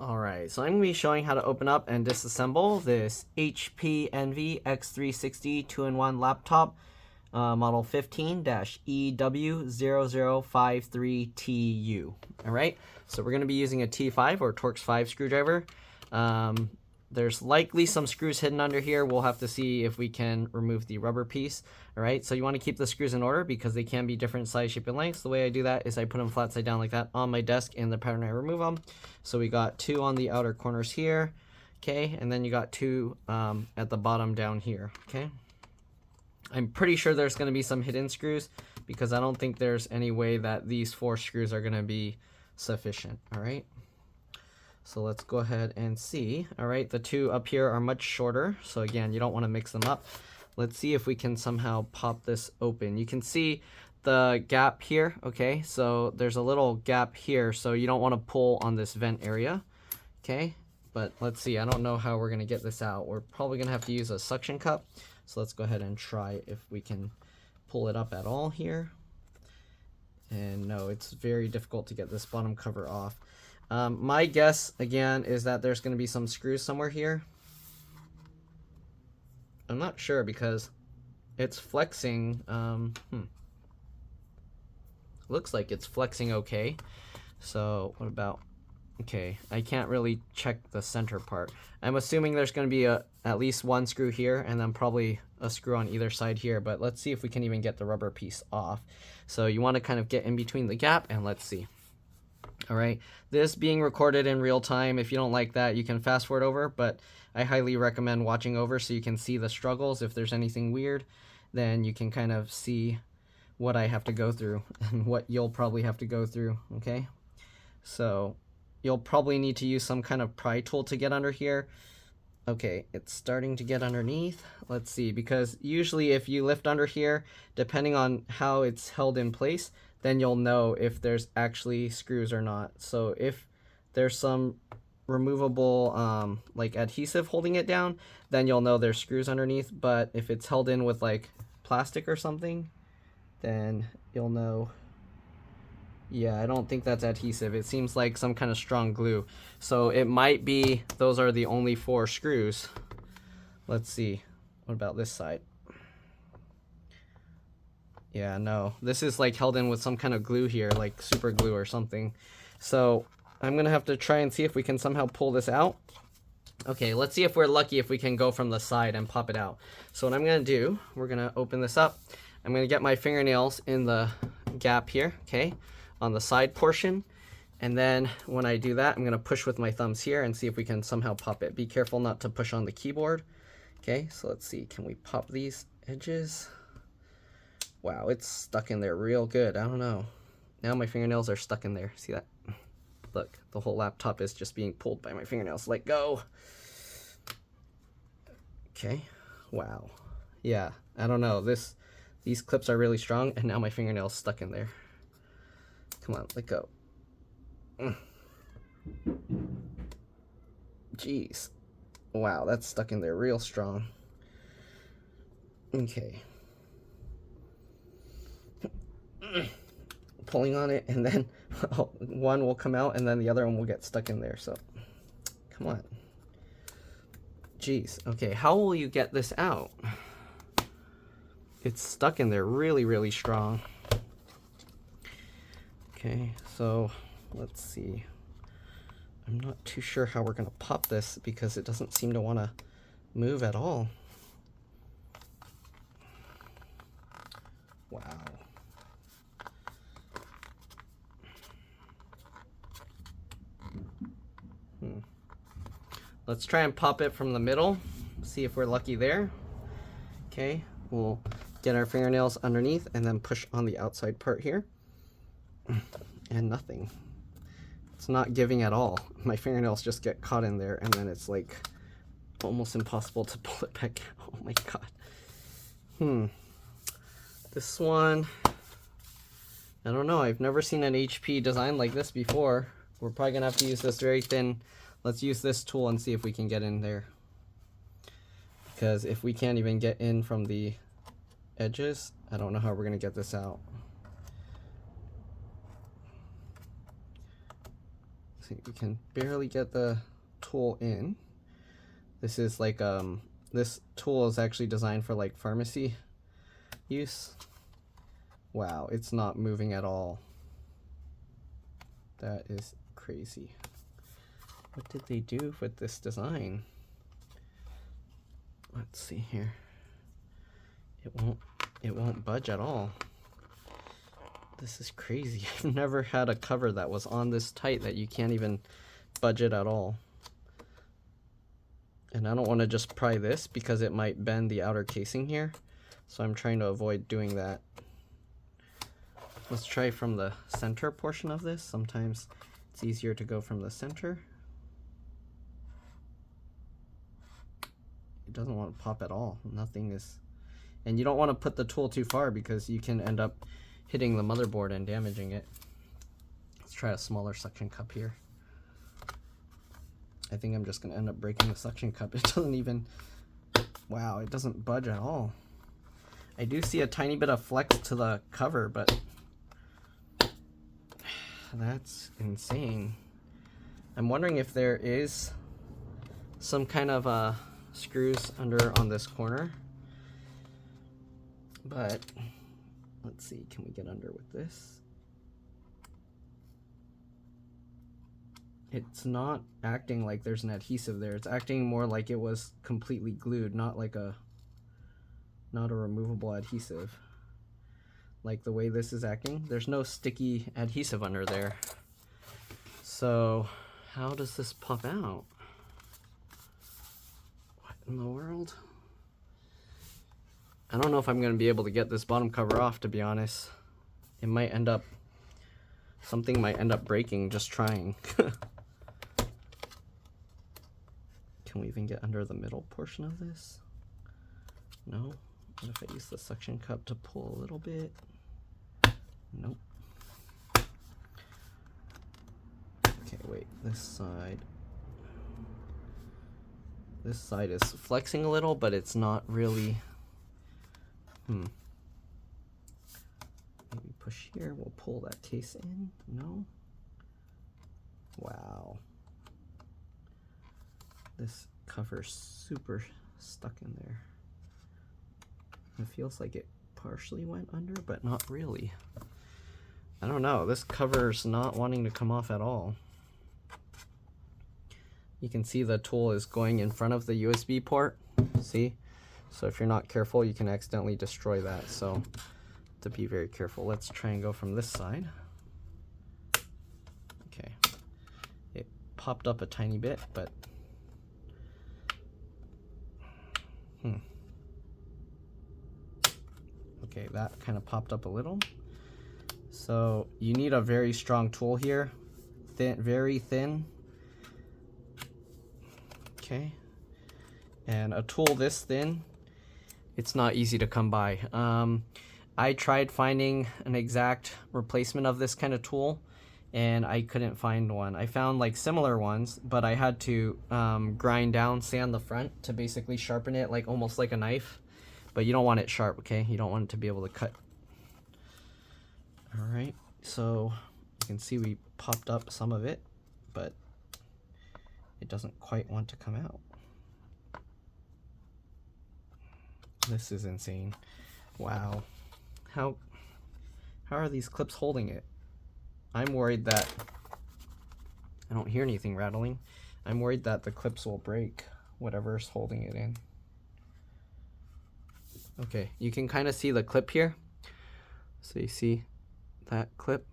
Alright, so I'm going to be showing how to open up and disassemble this HP Envy x360 2-in-1 laptop, model 15-ew0053TU. Alright, so we're going to be using a T5 or Torx 5 screwdriver. There's likely some screws hidden under here. We'll have to see if we can remove the rubber piece. Alright, so you want to keep the screws in order because they can be different size, shape, and lengths. The way I do that is I put them flat side down like that on my desk in the pattern I remove them. So we got 2 on the outer corners here, okay, and then you got 2 at the bottom down here, okay. I'm pretty sure there's going to be some hidden screws because I don't think there's any way that these 4 screws are going to be sufficient, alright. So let's go ahead and see. All right, the 2 up here are much shorter. So again, you don't want to mix them up. Let's see if we can somehow pop this open. You can see the gap here. Okay, so there's a little gap here. So you don't want to pull on this vent area. Okay, but let's see. I don't know how we're going to get this out. We're probably going to have to use a suction cup. So let's go ahead and try if we can pull it up at all here. And no, it's very difficult to get this bottom cover off. My guess, again, is that there's going to be some screws somewhere here. I'm not sure because it's flexing. Looks like it's flexing okay. So what about... Okay, I can't really check the center part. I'm assuming there's going to be at least 1 screw here and then probably a screw on either side here. But let's see if we can even get the rubber piece off. So you want to kind of get in between the gap and let's see. All right, this being recorded in real time, if you don't like that, you can fast forward over, but I highly recommend watching over so you can see the struggles. If there's anything weird, then you can kind of see what I have to go through and what you'll probably have to go through, okay? So you'll probably need to use some kind of pry tool to get under here. Okay, it's starting to get underneath. Let's see, because usually if you lift under here, depending on how it's held in place, then you'll know if there's actually screws or not. So if there's some removable like adhesive holding it down, then you'll know there's screws underneath. But if it's held in with like plastic or something, then you'll know. Yeah, I don't think that's adhesive. It seems like some kind of strong glue. So it might be those are the only 4 screws. Let's see. What about this side? Yeah, no, this is like held in with some kind of glue here, like super glue or something. So I'm gonna have to try and see if we can somehow pull this out. Okay, let's see if we're lucky if we can go from the side and pop it out. So what I'm gonna do, we're gonna open this up. I'm gonna get my fingernails in the gap here, okay, on the side portion. And then when I do that, I'm gonna push with my thumbs here and see if we can somehow pop it. Be careful not to push on the keyboard. Okay, so let's see, can we pop these edges? Wow, it's stuck in there real good. I don't know. Now my fingernails are stuck in there. See that? Look, the whole laptop is just being pulled by my fingernails. Let go. Okay. Wow. Yeah, I don't know. These clips are really strong, and now my fingernail's stuck in there. Come on, let go. Jeez. Wow, that's stuck in there real strong. Okay. Pulling on it, and then one will come out and then the other one will get stuck in there. So come on. Jeez. Okay, how will you get this out? It's stuck in there really strong. Okay, so let's see. I'm not too sure how we're gonna pop this because it doesn't seem to want to move at all. Wow. Let's try and pop it from the middle, see if we're lucky there. Okay, we'll get our fingernails underneath and then push on the outside part here. And nothing. It's not giving at all. My fingernails just get caught in there and then it's like almost impossible to pull it back out. Oh my god. This one, I don't know. I've never seen an HP design like this before. We're probably gonna have to use this very thin. Let's use this tool and see if we can get in there. Because if we can't even get in from the edges, I don't know how we're gonna get this out. see, we can barely get the tool in. This is like this tool is actually designed for like pharmacy use. Wow, it's not moving at all. That is crazy. What did they do with this design? Let's see here. It won't budge at all. This is crazy. I've never had a cover that was on this tight that you can't even budge it at all. And I don't want to just pry this because it might bend the outer casing here. So I'm trying to avoid doing that. Let's try from the center portion of this. Sometimes it's easier to go from the center. It doesn't want to pop at all. Nothing is... And you don't want to put the tool too far because you can end up hitting the motherboard and damaging it. Let's try a smaller suction cup here. I think I'm just going to end up breaking the suction cup. It doesn't even... Wow, it doesn't budge at all. I do see a tiny bit of flex to the cover, but... That's insane. I'm wondering if there is some kind of screws under on this corner. But let's see, can we get under with this? It's not acting like there's an adhesive there. It's acting more like it was completely glued, not a removable adhesive. Like the way this is acting, there's no sticky adhesive under there. So how does this pop out? What in the world? I don't know if I'm going to be able to get this bottom cover off, to be honest. It might end up, something might end up breaking just trying. Can we even get under the middle portion of this? No. What if I use the suction cup to pull a little bit? Nope. Okay, wait, this side is flexing a little, but it's not really... Maybe push here, we'll pull that case in. No? Wow. This cover's super stuck in there. It feels like it partially went under, but not really. I don't know, this cover's not wanting to come off at all. You can see the tool is going in front of the USB port, see? So if you're not careful, you can accidentally destroy that. So to be very careful. Let's try and go from this side. Okay. It popped up a tiny bit, but okay, that kind of popped up a little. So you need a very strong tool here. Thin, very thin. Okay. And a tool this thin, it's not easy to come by. I tried finding an exact replacement of this kind of tool and I couldn't find one. I found like similar ones, but I had to grind down, sand the front to basically sharpen it like almost like a knife. But you don't want it sharp, okay? You don't want it to be able to cut. All right, so you can see we popped up some of it, but it doesn't quite want to come out. This is insane. Wow. How are these clips holding it? I'm worried that I don't hear anything rattling. I'm worried that the clips will break, whatever's holding it in. Okay, you can kind of see the clip here. So you see that clip?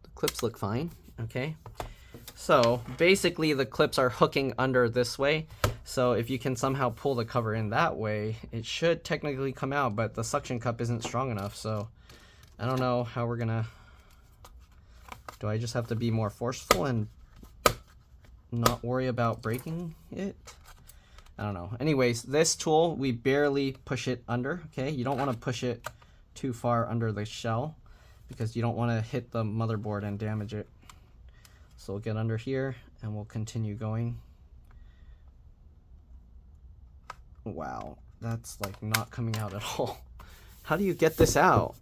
The clips look fine, okay? So basically the clips are hooking under this way. So if you can somehow pull the cover in that way, it should technically come out, but the suction cup isn't strong enough. So I don't know how we're gonna, do I just have to be more forceful and not worry about breaking it? I don't know. Anyways, this tool, we barely push it under, okay? You don't want to push it too far under the shell because you don't want to hit the motherboard and damage it. So we'll get under here and we'll continue going. Wow, that's like not coming out at all. How do you get this out?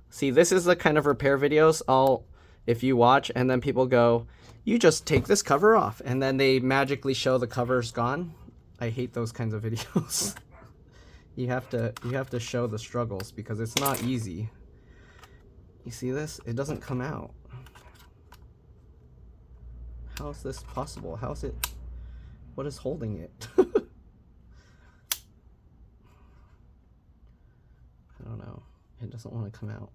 See, this is the kind of repair videos if you watch and then people go, you just take this cover off, and then they magically show the cover's gone. I hate those kinds of videos. You have to show the struggles because it's not easy. You see this? It doesn't come out. How is this possible? How is it? What is holding it? I don't know. It doesn't want to come out.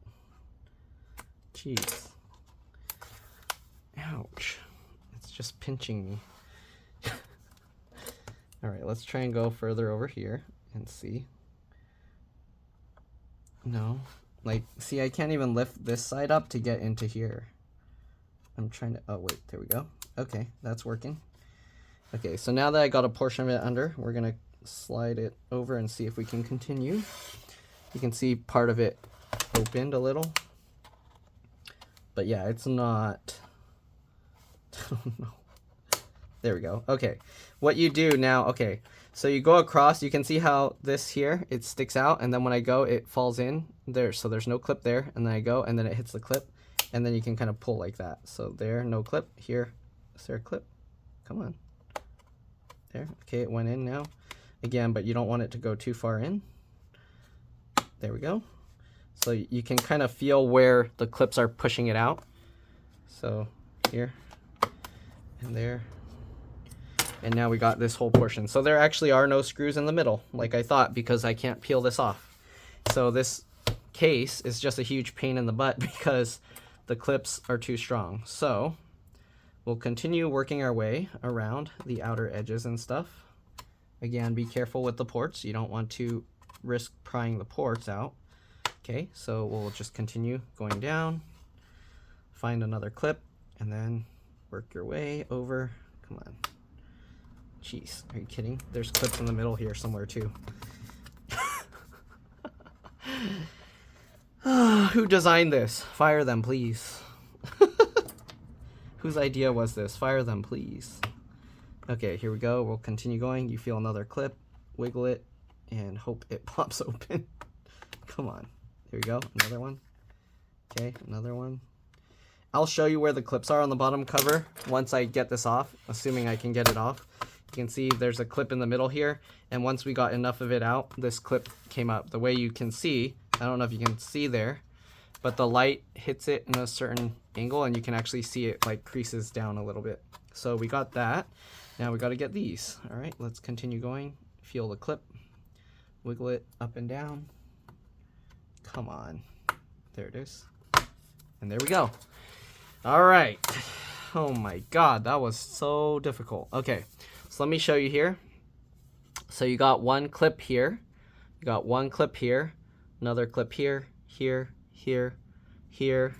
Jeez. Ouch. It's just pinching me. Alright, let's try and go further over here and see. No. Like, see, I can't even lift this side up to get into here. I'm trying to, oh wait, there we go. Okay, that's working. Okay, so now that I got a portion of it under, we're gonna slide it over and see if we can continue. You can see part of it opened a little. But yeah, it's not, I don't know. There we go. Okay, what you do now, okay, so you go across, you can see how this here, it sticks out, and then when I go, it falls in there, so there's no clip there, and then I go, and then it hits the clip, and then you can kind of pull like that. So there, no clip. Here, is there a clip? Come on. There, okay, it went in now. Again, but you don't want it to go too far in. There we go. So you can kind of feel where the clips are pushing it out. So here, and there. And now we got this whole portion. So there actually are no screws in the middle, like I thought, because I can't peel this off. So this case is just a huge pain in the butt because the clips are too strong. So we'll continue working our way around the outer edges and stuff. Again, be careful with the ports. You don't want to risk prying the ports out. Okay, so we'll just continue going down, find another clip, and then work your way over. Come on. Jeez, are you kidding? There's clips in the middle here somewhere too. Who designed this? Fire them, please. Whose idea was this? Fire them, please. Okay, here we go. We'll continue going. You feel another clip, wiggle it, and hope it pops open. Come on. Here we go. Another one. Okay, another one. I'll show you where the clips are on the bottom cover once I get this off, assuming I can get it off. You can see there's a clip in the middle here, and once we got enough of it out, this clip came up. The way you can see, I don't know if you can see there, but the light hits it in a certain angle, and you can actually see it like creases down a little bit. So we got that. Now we got to get these. All right, let's continue going. Feel the clip, wiggle it up and down. Come on. There it is. And there we go. All right. Oh my God, that was so difficult. Okay. So let me show you here. So you got one clip here, you got one clip here, another clip here, here, here, here,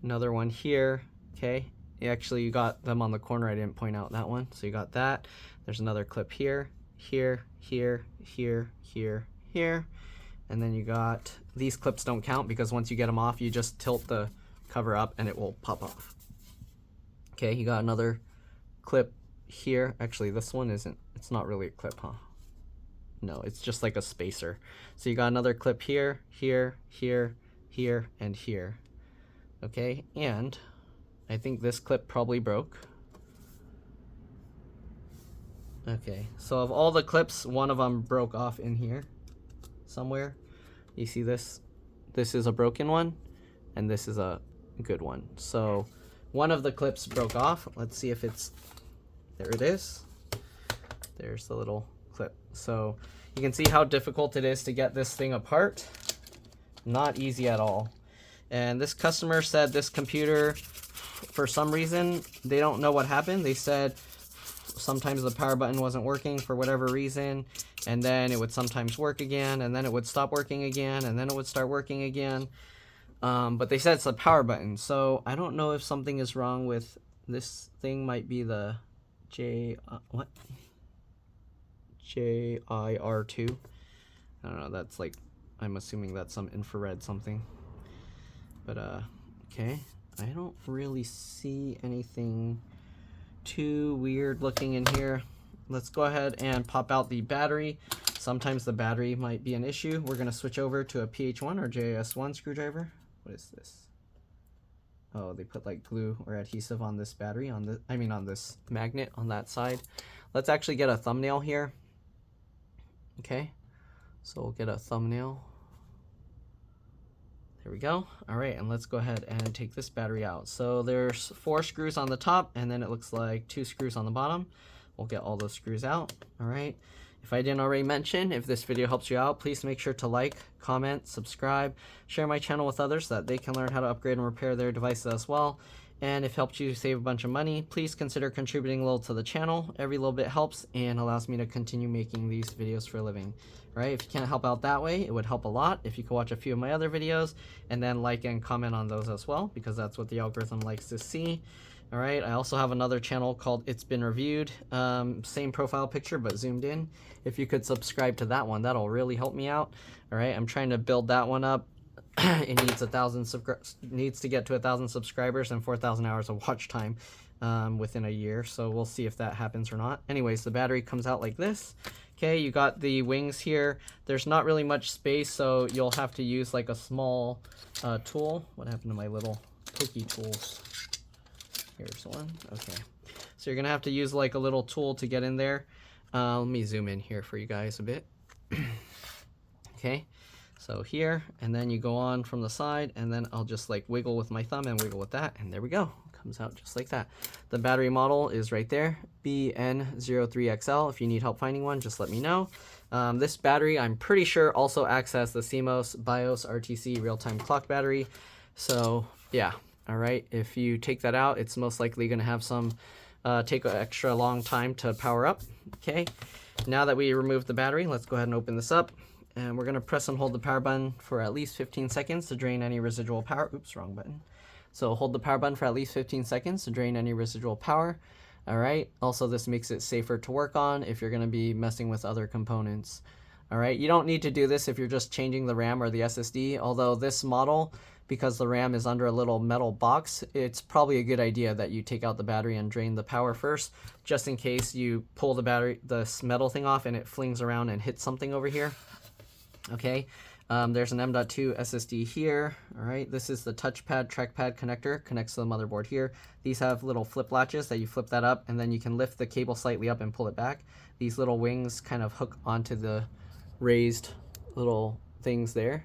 another one here, okay? Actually, you got them on the corner. I didn't point out that one. So you got that. There's another clip here, here, here, here, here, here. And then you got, these clips don't count because once you get them off, you just tilt the cover up and it will pop off. Okay, you got another clip here. Actually, this one isn't, it's not really a clip, huh? No, it's just like a spacer. So you got another clip here, here, here, here, and here. Okay, and I think this clip probably broke. Okay, so of all the clips, one of them broke off in here somewhere. You see this? This is a broken one, and this is a good one. So one of the clips broke off. Let's see if it's, there it is. There's the little clip. So you can see how difficult it is to get this thing apart. Not easy at all. And this customer said this computer, for some reason, they don't know what happened. They said sometimes the power button wasn't working for whatever reason, and then it would sometimes work again, and then it would stop working again, and then it would start working again. But they said it's the power button. So I don't know if something is wrong with this thing. Might be the JIR2. I don't know, that's like, I'm assuming that's some infrared something. But okay, I don't really see anything too weird looking in here. Let's go ahead and pop out the battery. Sometimes the battery might be an issue. We're gonna switch over to a PH1 or JS1 screwdriver. What is this? oh, they put like glue or adhesive on this battery, on the, I mean on this magnet on that side. Let's actually get a thumbnail here. Okay, so we'll get a thumbnail. There we go. All right, and let's go ahead and take this battery out. So there's 4 screws on the top, and then it looks like 2 screws on the bottom. We'll get all those screws out. All right. If I didn't already mention, if this video helps you out, please make sure to like, comment, subscribe, share my channel with others so that they can learn how to upgrade and repair their devices as well. And if it helped you save a bunch of money, please consider contributing a little to the channel. Every little bit helps and allows me to continue making these videos for a living. Right? If you can't help out that way, it would help a lot if you could watch a few of my other videos and then like and comment on those as well, because that's what the algorithm likes to see. All right, I also have another channel called It's Been Reviewed, same profile picture but zoomed in. If you could subscribe to that one, that'll really help me out. All right, I'm trying to build that one up. It needs to get to 1,000 subscribers and 4,000 hours of watch time within a year, so we'll see if that happens or not. Anyways, the battery comes out like this. Okay, you got the wings here. There's not really much space, so you'll have to use like a small tool. What happened to my little pokey tools? Here's one. Okay, so you're gonna have to use like a little tool to get in there. Let me zoom in here for you guys a bit. Okay, so here, and then you go on from the side, and then I'll just like wiggle with my thumb and wiggle with that, and there we go. Comes out just like that. The battery model is right there, BN03XL. If you need help finding one, just let me know. This battery, I'm pretty sure, also acts as the CMOS BIOS RTC real-time clock battery. So yeah, all right. If you take that out, it's most likely going to have some take an extra long time to power up. Okay. Now that we removed the battery, let's go ahead and open this up. And we're going to press and hold the power button for at least 15 seconds to drain any residual power. Oops, wrong button. So hold the power button for at least 15 seconds to drain any residual power. All right. Also, this makes it safer to work on if you're going to be messing with other components. All right. You don't need to do this if you're just changing the RAM or the SSD, although this model, because the RAM is under a little metal box, it's probably a good idea that you take out the battery and drain the power first, just in case you pull the battery, this metal thing off, and it flings around and hits something over here. Okay. There's an M.2 SSD here. All right, this is the touchpad trackpad connector, connects to the motherboard here. These have little flip latches that you flip that up, and then you can lift the cable slightly up and pull it back. These little wings kind of hook onto the raised little things there.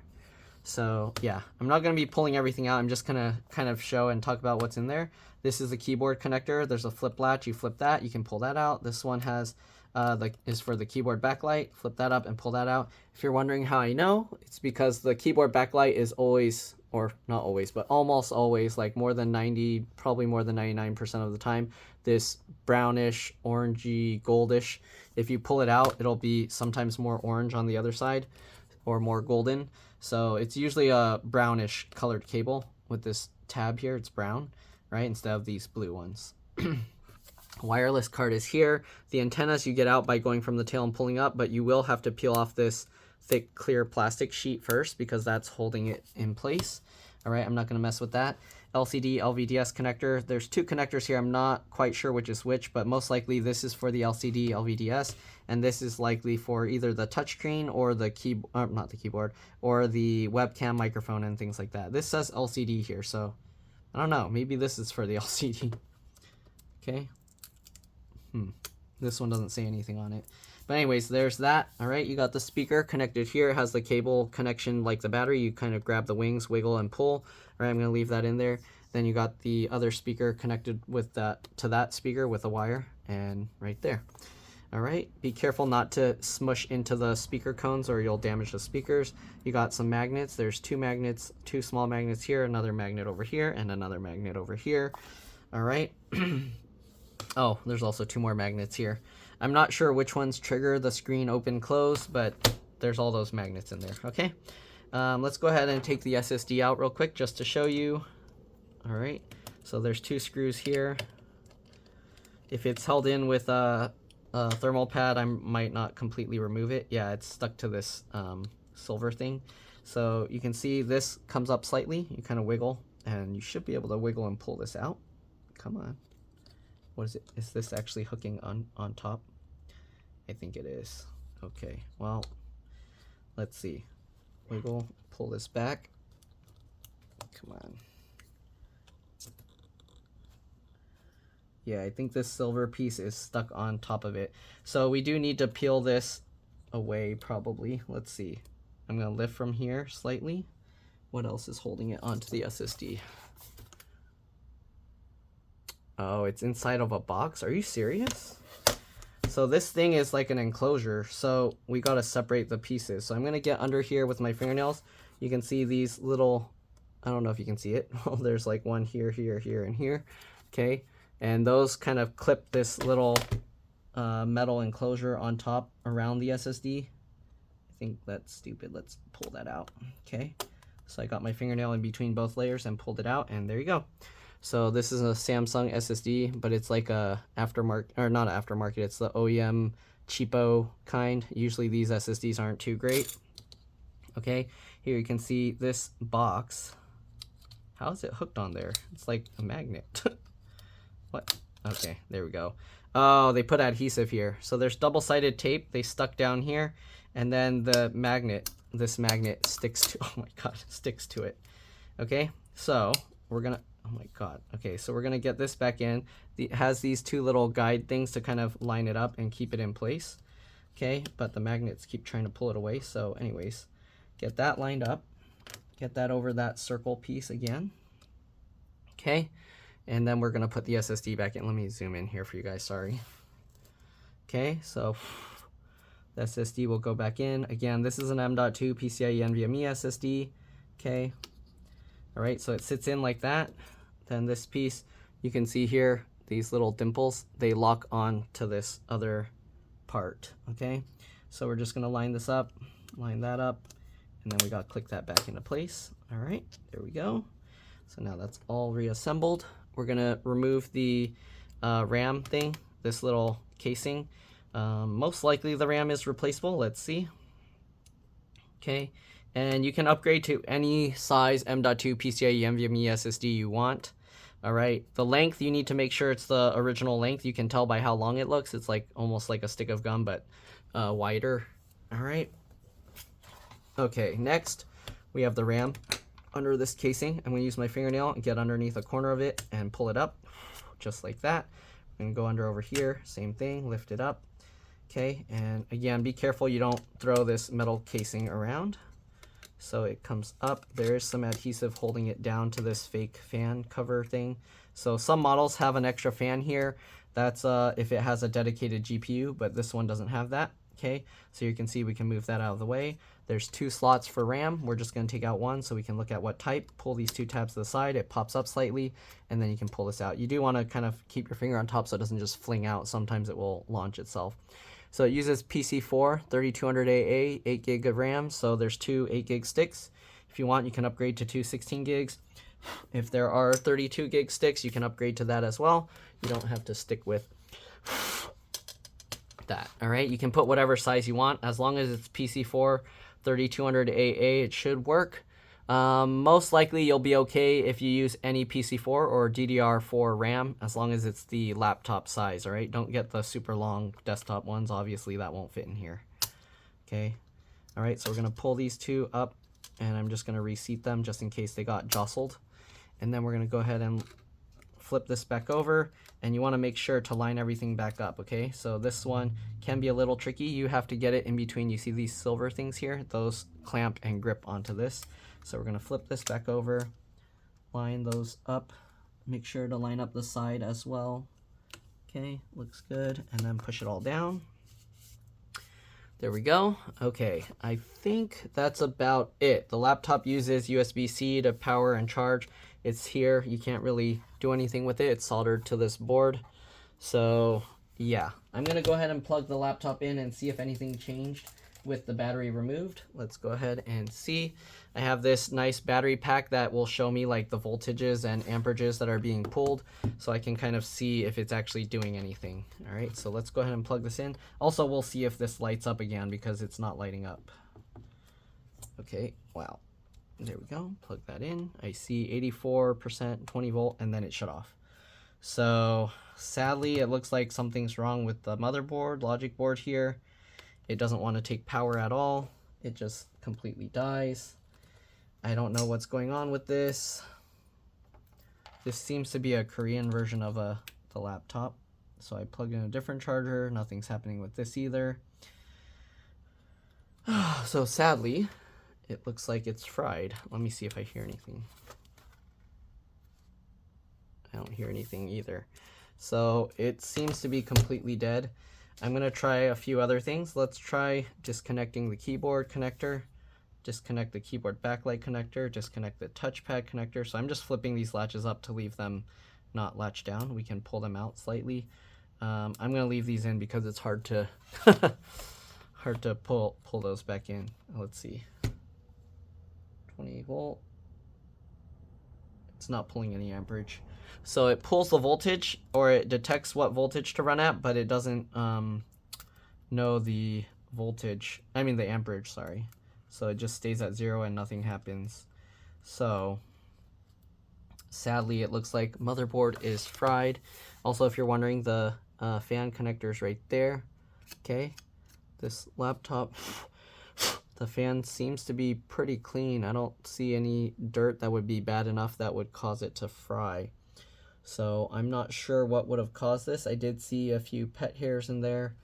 So yeah, I'm not going to be pulling everything out. I'm just going to kind of show and talk about what's in there. This is the keyboard connector. There's a flip latch. You flip that, you can pull that out. This one has is for the keyboard backlight. Flip that up and pull that out. If you're wondering how I know, it's because the keyboard backlight is always, or not always, but almost always, like more than 90, probably more than 99% of the time, this brownish, orangey, goldish. If you pull it out, it'll be sometimes more orange on the other side or more golden. So it's usually a brownish colored cable with this tab here. It's brown, right? Instead of these blue ones. Wireless card is here. The antennas you get out by going from the tail and pulling up, but you will have to peel off this thick clear plastic sheet first because that's holding it in place. All right, I'm not going to mess with that. LCD LVDS connector. There's 2 connectors here. I'm not quite sure which is which, but most likely this is for the LCD LVDS, and this is likely for either the touchscreen or the not the keyboard, or the webcam, microphone, and things like that. This says LCD here, so I don't know. Maybe this is for the LCD. Okay. This one doesn't say anything on it. But anyways, there's that. All right, you got the speaker connected here. It has the cable connection like the battery. You kind of grab the wings, wiggle, and pull. All right, I'm going to leave that in there. Then you got the other speaker connected with that to that speaker with a wire, and right there. All right, be careful not to smush into the speaker cones or you'll damage the speakers. You got some magnets. There's 2 magnets, 2 small magnets here, another magnet over here, and another magnet over here. All right. Oh, there's also 2 more magnets here. I'm not sure which ones trigger the screen open close, but there's all those magnets in there. Okay, let's go ahead and take the SSD out real quick just to show you. All right, so there's 2 screws here. If it's held in with a thermal pad, I might not completely remove it. Yeah, it's stuck to this silver thing. So you can see this comes up slightly. You kind of wiggle, and you should be able to wiggle and pull this out. Come on. What is it? Is this actually hooking on top? I think it is. Okay, well, let's see. Wiggle, pull this back. Come on. Yeah, I think this silver piece is stuck on top of it. So we do need to peel this away probably. Let's see. I'm gonna lift from here slightly. What else is holding it onto the SSD? Oh, it's inside of a box. Are you serious? So this thing is like an enclosure, so we gotta separate the pieces. So I'm gonna get under here with my fingernails. You can see these little, I don't know if you can see it. Well, there's like one here, here, here, and here. Okay, and those kind of clip this little metal enclosure on top around the SSD. I think that's stupid. Let's pull that out. Okay, so I got my fingernail in between both layers and pulled it out, and there you go. So this is a Samsung SSD, but it's like a aftermarket, or not aftermarket, it's the OEM cheapo kind. Usually these SSDs aren't too great. Okay, here you can see this box. How is it hooked on there? It's like a magnet. What? Okay, there we go. Oh, they put adhesive here. So there's double-sided tape they stuck down here, and then the magnet, this magnet sticks to, oh my god, sticks to it. Okay, so we're gonna, oh my god. Okay, so we're gonna get this back in. It has these two little guide things to kind of line it up and keep it in place. Okay, but the magnets keep trying to pull it away. So anyways, get that lined up. Get that over that circle piece again. Okay, and then we're gonna put the SSD back in. Let me zoom in here for you guys, sorry. Okay, so the SSD will go back in. Again, this is an M.2 PCIe NVMe SSD. Okay. All right, so it sits in like that. Then this piece, you can see here, these little dimples, they lock on to this other part, okay? So we're just gonna line this up, line that up, and then we gotta click that back into place. All right, there we go. So now that's all reassembled. We're gonna remove the RAM thing, this little casing. Most likely the RAM is replaceable, let's see. Okay. And you can upgrade to any size M.2 PCIe NVMe SSD you want. All right, the length, you need to make sure it's the original length. You can tell by how long it looks. It's like almost like a stick of gum, but wider. All right. Okay, next we have the RAM under this casing. I'm gonna use my fingernail and get underneath a corner of it and pull it up, just like that. I'm gonna go under over here, same thing, lift it up. Okay, and again, be careful you don't throw this metal casing around. So it comes up. There is some adhesive holding it down to this fake fan cover thing. So some models have an extra fan here. That's if it has a dedicated GPU, but this one doesn't have that. Okay, so you can see we can move that out of the way. There's 2 slots for RAM. We're just going to take out one so we can look at what type. Pull these 2 tabs to the side. It pops up slightly, and then you can pull this out. You do want to kind of keep your finger on top so it doesn't just fling out. Sometimes it will launch itself. So it uses PC4 3200AA, 8 gig of RAM, so there's 2 8 gig sticks. If you want, you can upgrade to 2 16 gigs. If there are 32 gig sticks, you can upgrade to that as well. You don't have to stick with that, all right? You can put whatever size you want. As long as it's PC4 3200AA, it should work. Most likely you'll be okay if you use any PC4 or DDR4 RAM, as long as it's the laptop size, all right? Don't get the super long desktop ones. Obviously, that won't fit in here, okay? All right, so we're gonna pull these 2 up, and I'm just gonna reseat them just in case they got jostled. And then we're gonna go ahead and flip this back over, and you wanna make sure to line everything back up, okay? So this one can be a little tricky. You have to get it in between. You see these silver things here? Those clamp and grip onto this. So we're gonna flip this back over, line those up, make sure to line up the side as well. Okay, looks good, and then push it all down. There we go. Okay, I think that's about it. The laptop uses USB-C to power and charge. It's here, you can't really do anything with it. It's soldered to this board. So yeah, I'm gonna go ahead and plug the laptop in and see if anything changed with the battery removed. Let's go ahead and see. I have this nice battery pack that will show me like the voltages and amperages that are being pulled, so I can kind of see if it's actually doing anything. All right, so let's go ahead and plug this in. Also, we'll see if this lights up again because it's not lighting up. Okay, wow. There we go, plug that in. I see 84%, 20 volt, and then it shut off. So sadly, it looks like something's wrong with the motherboard, logic board here. It doesn't want to take power at all. It just completely dies. I don't know what's going on with this. This seems to be a Korean version of a the laptop. So I plugged in a different charger. Nothing's happening with this either. So sadly, it looks like it's fried. Let me see if I hear anything. I don't hear anything either. So it seems to be completely dead. I'm going to try a few other things. Let's try disconnecting the keyboard connector, disconnect the keyboard backlight connector, disconnect the touchpad connector. So I'm just flipping these latches up to leave them not latched down. We can pull them out slightly. I'm going to leave these in because it's hard to hard to pull those back in. Let's see. 20 volt. It's not pulling any amperage. So it pulls the voltage, or it detects what voltage to run at, but it doesn't know the voltage, I mean the amperage, sorry. So it just stays at 0 and nothing happens. So sadly, it looks like motherboard is fried. Also, if you're wondering, the fan connector is right there. Okay, this laptop, the fan seems to be pretty clean. I don't see any dirt that would be bad enough that would cause it to fry. So I'm not sure what would have caused this. I did see a few pet hairs in there.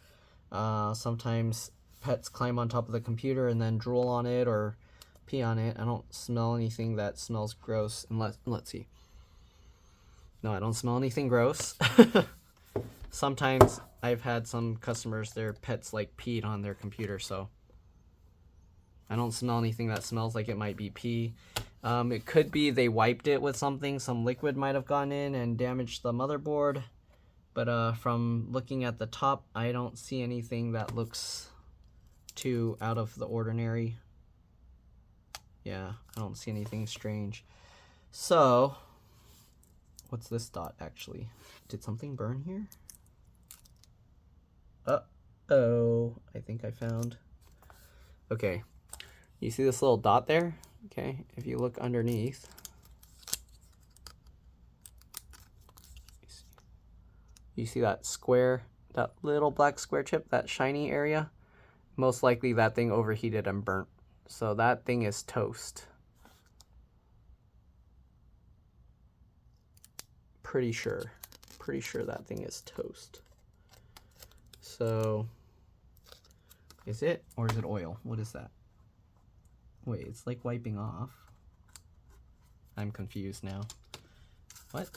Sometimes pets climb on top of the computer and then drool on it or pee on it. I don't smell anything that smells gross. Unless, let's see. No, I don't smell anything gross. Sometimes I've had some customers, their pets like peed on their computer, so I don't smell anything that smells like it might be pee. It could be they wiped it with something. Some liquid might have gone in and damaged the motherboard. But from looking at the top, I don't see anything that looks too out of the ordinary. Yeah, I don't see anything strange. So, what's this dot actually? Did something burn here? Uh-oh, I think I found. Okay, you see this little dot there? Okay, if you look underneath, you see that square, that little black square chip, that shiny area? Most likely that thing overheated and burnt. So that thing is toast. Pretty sure that thing is toast. So, is it, or is it oil? What is that? Wait, it's like wiping off. I'm confused now. What?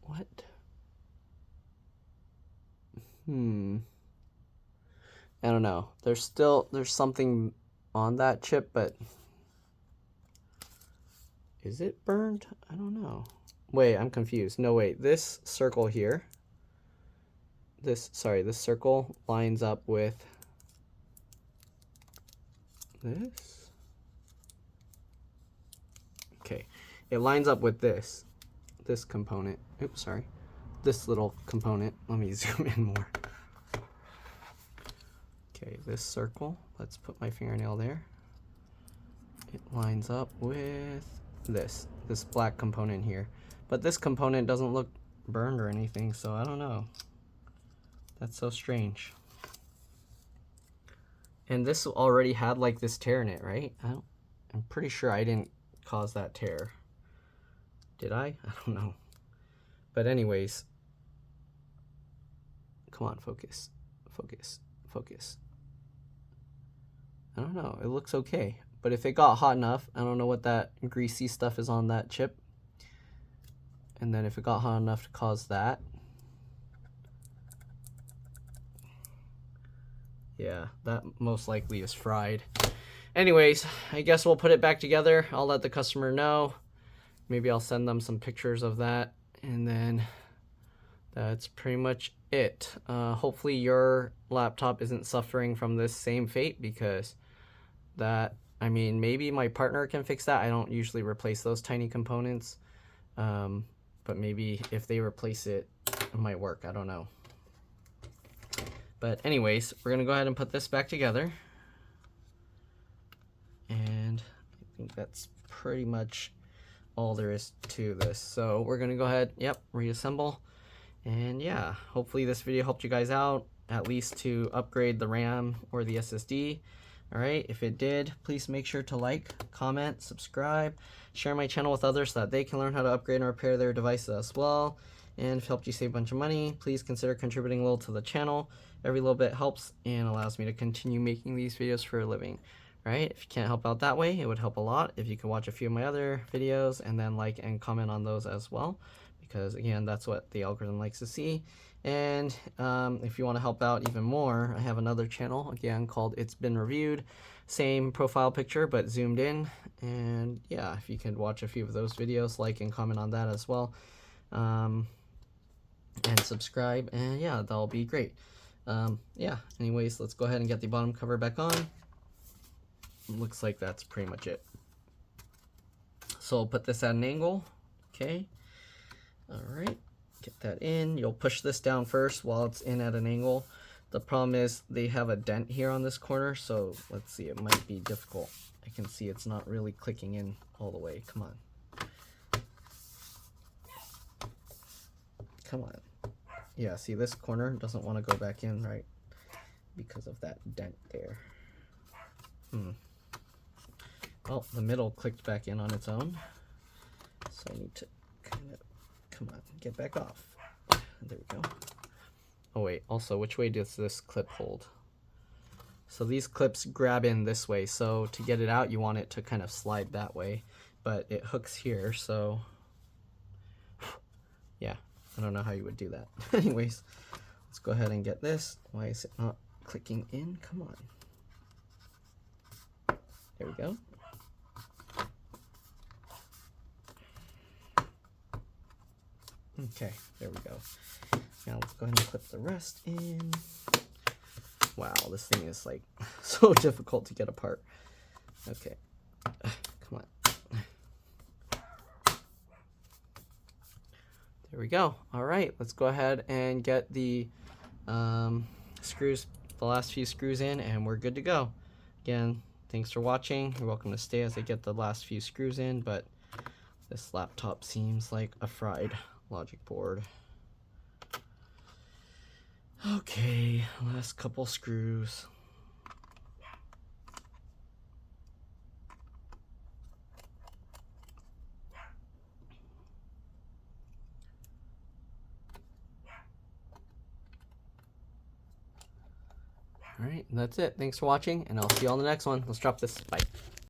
What? I don't know. There's something on that chip, but is it burned? I don't know. Wait, I'm confused. No, wait. This circle here, this circle lines up with this. Okay, it lines up with this component. Oops, sorry. This little component. Let me zoom in more. Okay, this circle. Let's put my fingernail there. It lines up with this black component here. But this component doesn't look burned or anything, so I don't know. That's so strange. And this already had like this tear in it, right? I'm pretty sure I didn't cause that tear. Did I? I don't know. But anyways, come on, focus, focus, focus. I don't know, it looks okay. But if it got hot enough, I don't know what that greasy stuff is on that chip. And then if it got hot enough to cause that, yeah, that most likely is fried. Anyways, I guess we'll put it back together. I'll let the customer know. Maybe I'll send them some pictures of that. And then that's pretty much it. Hopefully your laptop isn't suffering from this same fate, because that, I mean, maybe my partner can fix that. I don't usually replace those tiny components. But maybe if they replace it, it might work. I don't know. But anyways, we're going to go ahead and put this back together. And I think that's pretty much all there is to this. So we're going to go ahead, reassemble. And yeah, hopefully this video helped you guys out, at least to upgrade the RAM or the SSD. All right, if it did, please make sure to like, comment, subscribe, share my channel with others so that they can learn how to upgrade and repair their devices as well. And if it helped you save a bunch of money, please consider contributing a little to the channel. Every little bit helps and allows me to continue making these videos for a living. All right, if you can't help out that way, it would help a lot if you could watch a few of my other videos and then like and comment on those as well, because again, that's what the algorithm likes to see. And if you want to help out even more, I have another channel again called It's Been Reviewed. Same profile picture but zoomed in. And yeah, if you could watch a few of those videos, like and comment on that as well, and subscribe, and yeah, that'll be great. Yeah, anyways, let's go ahead and get the bottom cover back on. Looks like that's pretty much it. So I'll put this at an angle. Okay. All right. Get that in. You'll push this down first while it's in at an angle. The problem is they have a dent here on this corner, so let's see, it might be difficult. I can see it's not really clicking in all the way. Come on. Come on. Yeah, see, this corner doesn't want to go back in, right? Because of that dent there. Well, the middle clicked back in on its own. So I need to kind of, come on, get back off. There we go. Oh wait, also, which way does this clip hold? So these clips grab in this way, so to get it out, you want it to kind of slide that way, but it hooks here, so yeah, I don't know how you would do that. Anyways, let's go ahead and get this. Why is it not clicking in? Come on. There we go. Okay, there we go. Now let's go ahead and clip the rest in. Wow, this thing is like so difficult to get apart. Okay, come on. There we go. All right, let's go ahead and get the screws, the last few screws in, and we're good to go. Again, thanks for watching. You're welcome to stay as I get the last few screws in, but this laptop seems like a fried logic board. Okay, last couple screws. All right, that's it. Thanks for watching, and I'll see you on the next one. Let's drop this. Bye.